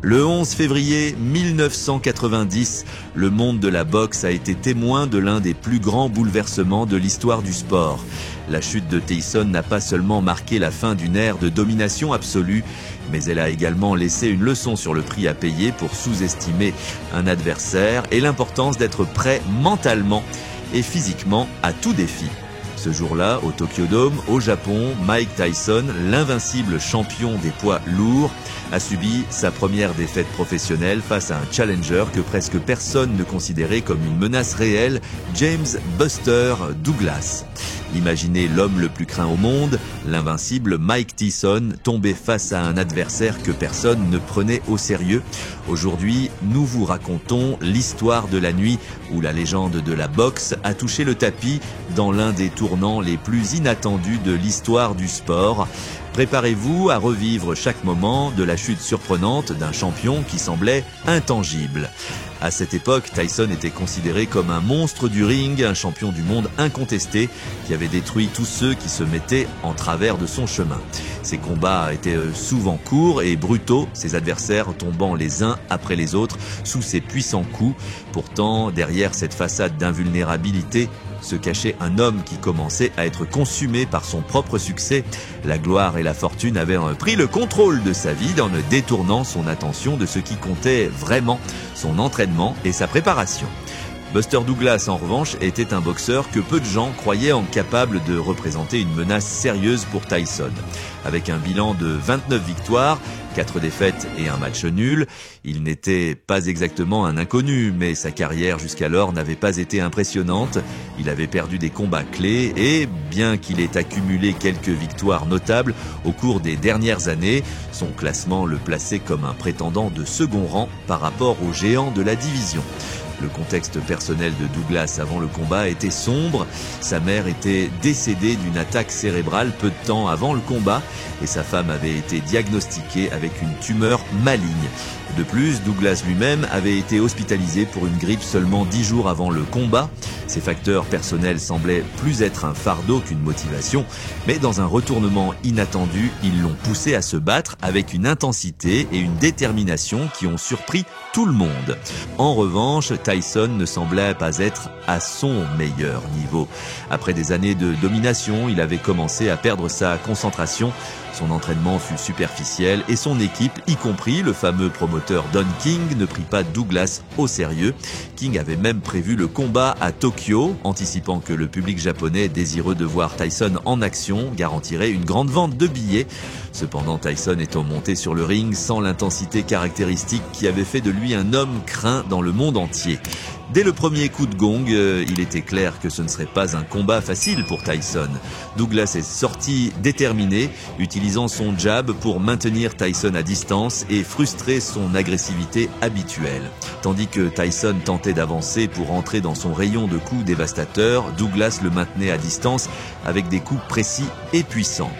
Le 11 février 1990, le monde de la boxe a été témoin de l'un des plus grands bouleversements de l'histoire du sport. La chute de Tyson n'a pas seulement marqué la fin d'une ère de domination absolue, mais elle a également laissé une leçon sur le prix à payer pour sous-estimer un adversaire et l'importance d'être prêt mentalement et physiquement à tout défi. Ce jour-là, au Tokyo Dome, au Japon, Mike Tyson, l'invincible champion des poids lourds, a subi sa première défaite professionnelle face à un challenger que presque personne ne considérait comme une menace réelle, James Buster Douglas. Imaginez l'homme le plus craint au monde, l'invincible Mike Tyson, tombé face à un adversaire que personne ne prenait au sérieux. Aujourd'hui, nous vous racontons l'histoire de la nuit où la légende de la boxe a touché le tapis dans l'un des tournants les plus inattendus de l'histoire du sport. Préparez-vous à revivre chaque moment de la chute surprenante d'un champion qui semblait intangible. À cette époque, Tyson était considéré comme un monstre du ring, un champion du monde incontesté qui avait détruit tous ceux qui se mettaient en travers de son chemin. Ses combats étaient souvent courts et brutaux, ses adversaires tombant les uns après les autres sous ses puissants coups. Pourtant, derrière cette façade d'invulnérabilité, se cachait un homme qui commençait à être consumé par son propre succès. La gloire et la fortune avaient pris le contrôle de sa vie en ne détournant son attention de ce qui comptait vraiment, son entraînement et sa préparation. Buster Douglas, en revanche, était un boxeur que peu de gens croyaient capable de représenter une menace sérieuse pour Tyson. Avec un bilan de 29 victoires, 4 défaites et un match nul, il n'était pas exactement un inconnu, mais sa carrière jusqu'alors n'avait pas été impressionnante. Il avait perdu des combats clés et, bien qu'il ait accumulé quelques victoires notables au cours des dernières années, son classement le plaçait comme un prétendant de second rang par rapport aux géants de la division. Le contexte personnel de Douglas avant le combat était sombre. Sa mère était décédée d'une attaque cérébrale peu de temps avant le combat et sa femme avait été diagnostiquée avec une tumeur maligne. De plus, Douglas lui-même avait été hospitalisé pour une grippe seulement 10 jours avant le combat. Ces facteurs personnels semblaient plus être un fardeau qu'une motivation, mais dans un retournement inattendu, ils l'ont poussé à se battre avec une intensité et une détermination qui ont surpris tout le monde. En revanche, Tyson ne semblait pas être à son meilleur niveau. Après des années de domination, il avait commencé à perdre sa concentration. Son entraînement fut superficiel et son équipe, y compris le fameux promoteur Don King, ne prit pas Douglas au sérieux. King avait même prévu le combat à Tokyo, anticipant que le public japonais, désireux de voir Tyson en action, garantirait une grande vente de billets. Cependant, Tyson étant monté sur le ring sans l'intensité caractéristique qui avait fait de lui un homme craint dans le monde entier. Dès le premier coup de gong, il était clair que ce ne serait pas un combat facile pour Tyson. Douglas est sorti déterminé, utilisant son jab pour maintenir Tyson à distance et frustrer son agressivité habituelle. Tandis que Tyson tentait d'avancer pour entrer dans son rayon de coups dévastateurs, Douglas le maintenait à distance avec des coups précis et puissants.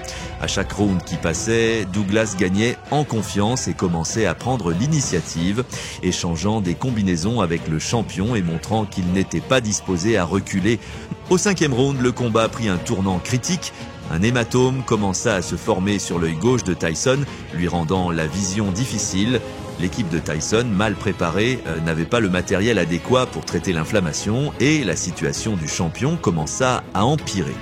À chaque round qui passait, Douglas gagnait en confiance et commençait à prendre l'initiative, échangeant des combinaisons avec le champion et montrant qu'il n'était pas disposé à reculer. Au 5e round, le combat prit un tournant critique. Un hématome commença à se former sur l'œil gauche de Tyson, lui rendant la vision difficile. L'équipe de Tyson, mal préparée, n'avait pas le matériel adéquat pour traiter l'inflammation et la situation du champion commença à empirer.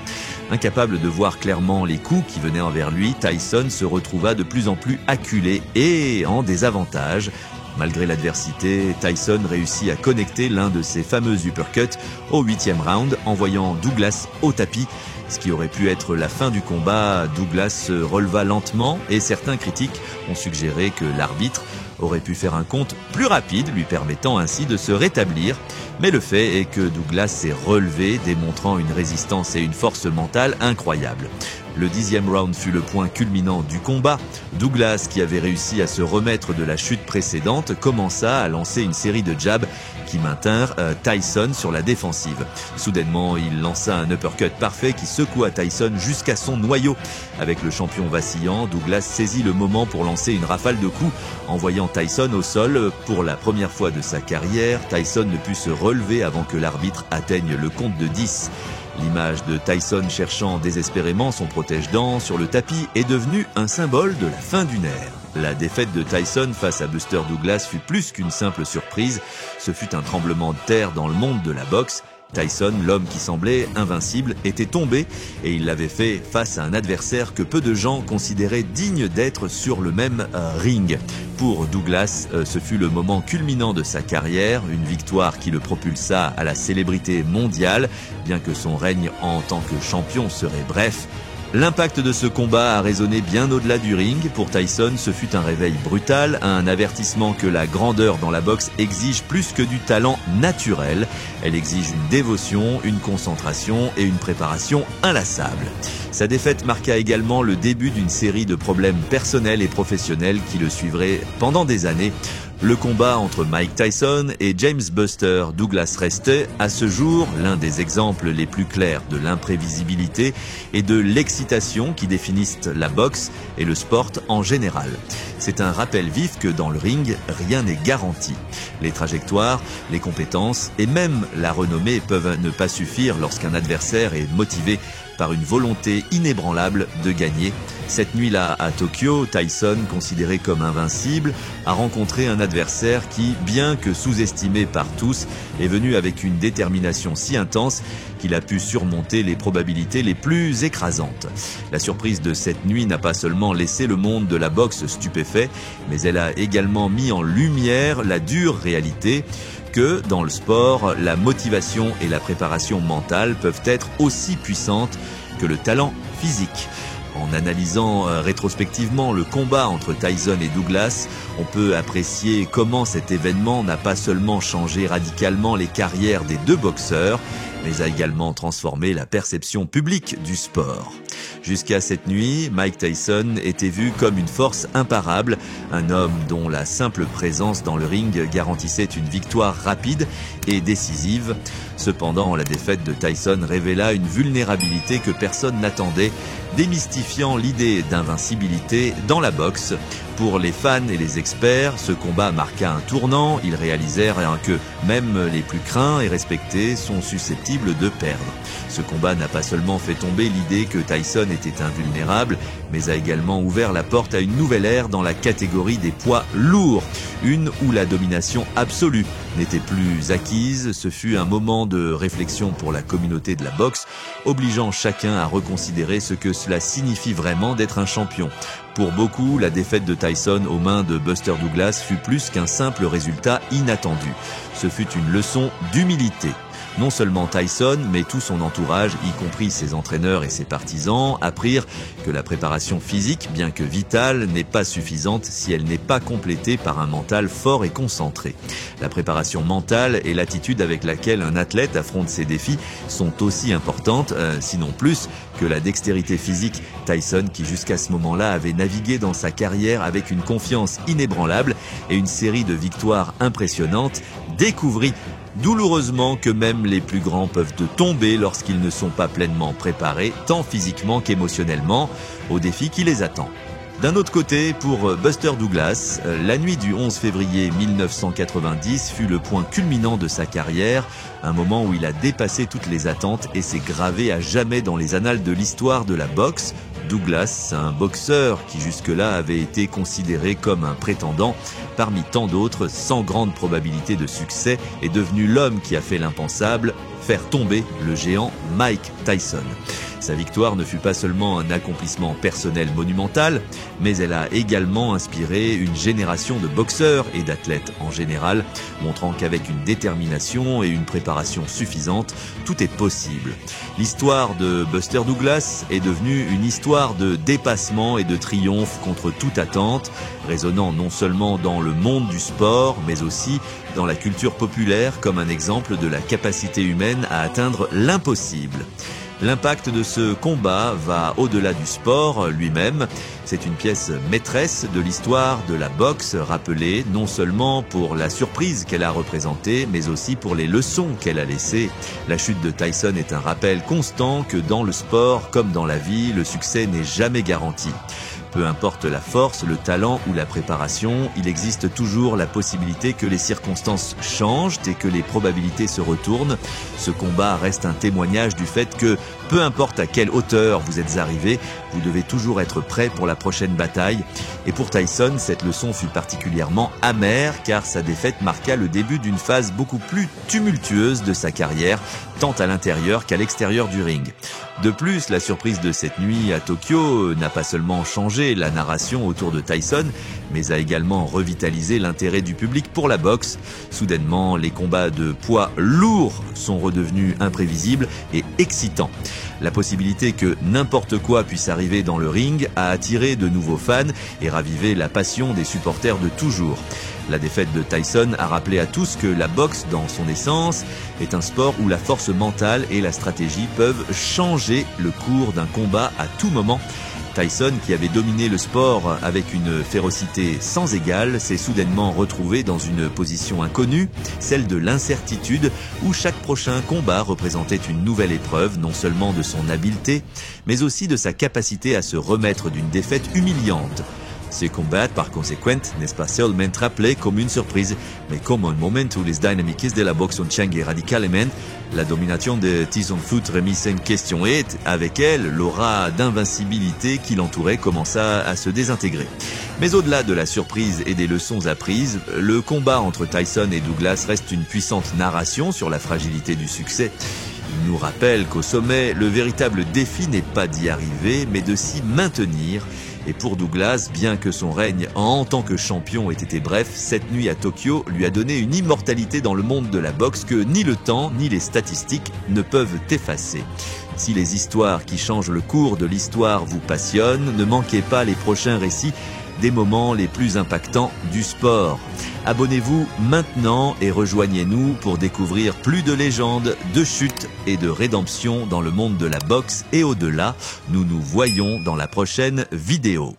Incapable de voir clairement les coups qui venaient envers lui, Tyson se retrouva de plus en plus acculé et en désavantage. Malgré l'adversité, Tyson réussit à connecter l'un de ses fameux uppercuts au 8e round, envoyant Douglas au tapis. Ce qui aurait pu être la fin du combat, Douglas se releva lentement et certains critiques ont suggéré que l'arbitre aurait pu faire un compte plus rapide, lui permettant ainsi de se rétablir. Mais le fait est que Douglas s'est relevé, démontrant une résistance et une force mentale incroyables. Le 10e round fut le point culminant du combat. Douglas, qui avait réussi à se remettre de la chute précédente, commença à lancer une série de jabs qui maintinrent Tyson sur la défensive. Soudainement, il lança un uppercut parfait qui secoua Tyson jusqu'à son noyau. Avec le champion vacillant, Douglas saisit le moment pour lancer une rafale de coups, envoyant Tyson au sol. Pour la première fois de sa carrière, Tyson ne put se relever avant que l'arbitre atteigne le compte de 10. L'image de Tyson cherchant désespérément son protège-dents sur le tapis est devenue un symbole de la fin d'une ère. La défaite de Tyson face à Buster Douglas fut plus qu'une simple surprise, ce fut un tremblement de terre dans le monde de la boxe. Tyson, l'homme qui semblait invincible, était tombé et il l'avait fait face à un adversaire que peu de gens considéraient digne d'être sur le même ring. Pour Douglas, ce fut le moment culminant de sa carrière, une victoire qui le propulsa à la célébrité mondiale, bien que son règne en tant que champion serait bref. L'impact de ce combat a résonné bien au-delà du ring. Pour Tyson, ce fut un réveil brutal, un avertissement que la grandeur dans la boxe exige plus que du talent naturel. Elle exige une dévotion, une concentration et une préparation inlassable. Sa défaite marqua également le début d'une série de problèmes personnels et professionnels qui le suivraient pendant des années. Le combat entre Mike Tyson et James Buster Douglas restait, à ce jour, l'un des exemples les plus clairs de l'imprévisibilité et de l'excitation qui définissent la boxe et le sport en général. C'est un rappel vif que dans le ring, rien n'est garanti. Les trajectoires, les compétences et même la renommée peuvent ne pas suffire lorsqu'un adversaire est motivé par une volonté inébranlable de gagner. Cette nuit-là à Tokyo, Tyson, considéré comme invincible, a rencontré un adversaire qui, bien que sous-estimé par tous, est venu avec une détermination si intense qu'il a pu surmonter les probabilités les plus écrasantes. La surprise de cette nuit n'a pas seulement laissé le monde de la boxe stupéfait, mais elle a également mis en lumière la dure réalité que, dans le sport, la motivation et la préparation mentale peuvent être aussi puissantes que le talent physique. En analysant rétrospectivement le combat entre Tyson et Douglas, on peut apprécier comment cet événement n'a pas seulement changé radicalement les carrières des deux boxeurs, mais a également transformé la perception publique du sport. Jusqu'à cette nuit, Mike Tyson était vu comme une force imparable, un homme dont la simple présence dans le ring garantissait une victoire rapide et décisive. Cependant, la défaite de Tyson révéla une vulnérabilité que personne n'attendait, démystifiant l'idée d'invincibilité dans la boxe. Pour les fans et les experts, ce combat marqua un tournant. Ils réalisèrent que même les plus craints et respectés sont susceptibles de perdre. Ce combat n'a pas seulement fait tomber l'idée que Tyson était invulnérable, mais a également ouvert la porte à une nouvelle ère dans la catégorie des poids lourds, une où la domination absolue n'était plus acquise. Ce fut un moment de réflexion pour la communauté de la boxe, obligeant chacun à reconsidérer ce que cela signifie vraiment d'être un champion. Pour beaucoup, la défaite de Tyson aux mains de Buster Douglas fut plus qu'un simple résultat inattendu. Ce fut une leçon d'humilité. Non seulement Tyson, mais tout son entourage, y compris ses entraîneurs et ses partisans, apprirent que la préparation physique, bien que vitale, n'est pas suffisante si elle n'est pas complétée par un mental fort et concentré. La préparation mentale et l'attitude avec laquelle un athlète affronte ses défis sont aussi importantes, sinon plus, que la dextérité physique. Tyson, qui jusqu'à ce moment-là avait navigué dans sa carrière avec une confiance inébranlable et une série de victoires impressionnantes, découvrit douloureusement que même les plus grands peuvent tomber lorsqu'ils ne sont pas pleinement préparés, tant physiquement qu'émotionnellement, au défi qui les attend. D'un autre côté, pour Buster Douglas, la nuit du 11 février 1990 fut le point culminant de sa carrière, un moment où il a dépassé toutes les attentes et s'est gravé à jamais dans les annales de l'histoire de la boxe. Douglas, un boxeur qui jusque-là avait été considéré comme un prétendant parmi tant d'autres sans grande probabilité de succès, est devenu l'homme qui a fait l'impensable, faire tomber le géant Mike Tyson. Sa victoire ne fut pas seulement un accomplissement personnel monumental, mais elle a également inspiré une génération de boxeurs et d'athlètes en général, montrant qu'avec une détermination et une préparation suffisante, tout est possible. L'histoire de Buster Douglas est devenue une histoire de dépassement et de triomphe contre toute attente, résonnant non seulement dans le monde du sport, mais aussi dans la culture populaire comme un exemple de la capacité humaine à atteindre l'impossible. L'impact de ce combat va au-delà du sport lui-même. C'est une pièce maîtresse de l'histoire de la boxe, rappelée non seulement pour la surprise qu'elle a représentée, mais aussi pour les leçons qu'elle a laissées. La chute de Tyson est un rappel constant que dans le sport, comme dans la vie, le succès n'est jamais garanti. Peu importe la force, le talent ou la préparation, il existe toujours la possibilité que les circonstances changent et que les probabilités se retournent. Ce combat reste un témoignage du fait que, peu importe à quelle hauteur vous êtes arrivé, vous devez toujours être prêt pour la prochaine bataille. Et pour Tyson, cette leçon fut particulièrement amère car sa défaite marqua le début d'une phase beaucoup plus tumultueuse de sa carrière, tant à l'intérieur qu'à l'extérieur du ring. De plus, la surprise de cette nuit à Tokyo n'a pas seulement changé la narration autour de Tyson, mais a également revitalisé l'intérêt du public pour la boxe. Soudainement, les combats de poids lourds sont redevenus imprévisibles et excitants. La possibilité que n'importe quoi puisse arriver dans le ring a attiré de nouveaux fans et ravivé la passion des supporters de toujours. La défaite de Tyson a rappelé à tous que la boxe, dans son essence, est un sport où la force mentale et la stratégie peuvent changer le cours d'un combat à tout moment. Tyson, qui avait dominé le sport avec une férocité sans égale, s'est soudainement retrouvé dans une position inconnue, celle de l'incertitude, où chaque prochain combat représentait une nouvelle épreuve, non seulement de son habileté, mais aussi de sa capacité à se remettre d'une défaite humiliante. Ces combats, par conséquent, n'est pas seulement rappelé comme une surprise, mais comme un moment où les dynamiques de la boxe ont changé radicalement. La domination de Tyson Fury remise en question et, avec elle, l'aura d'invincibilité qui l'entourait commença à se désintégrer. Mais au-delà de la surprise et des leçons apprises, le combat entre Tyson et Douglas reste une puissante narration sur la fragilité du succès. Il nous rappelle qu'au sommet, le véritable défi n'est pas d'y arriver, mais de s'y maintenir. Et pour Douglas, bien que son règne en tant que champion ait été bref, cette nuit à Tokyo lui a donné une immortalité dans le monde de la boxe que ni le temps ni les statistiques ne peuvent effacer. Si les histoires qui changent le cours de l'histoire vous passionnent, ne manquez pas les prochains récits des moments les plus impactants du sport. Abonnez-vous maintenant et rejoignez-nous pour découvrir plus de légendes, de chutes et de rédemptions dans le monde de la boxe et au-delà. Nous nous voyons dans la prochaine vidéo.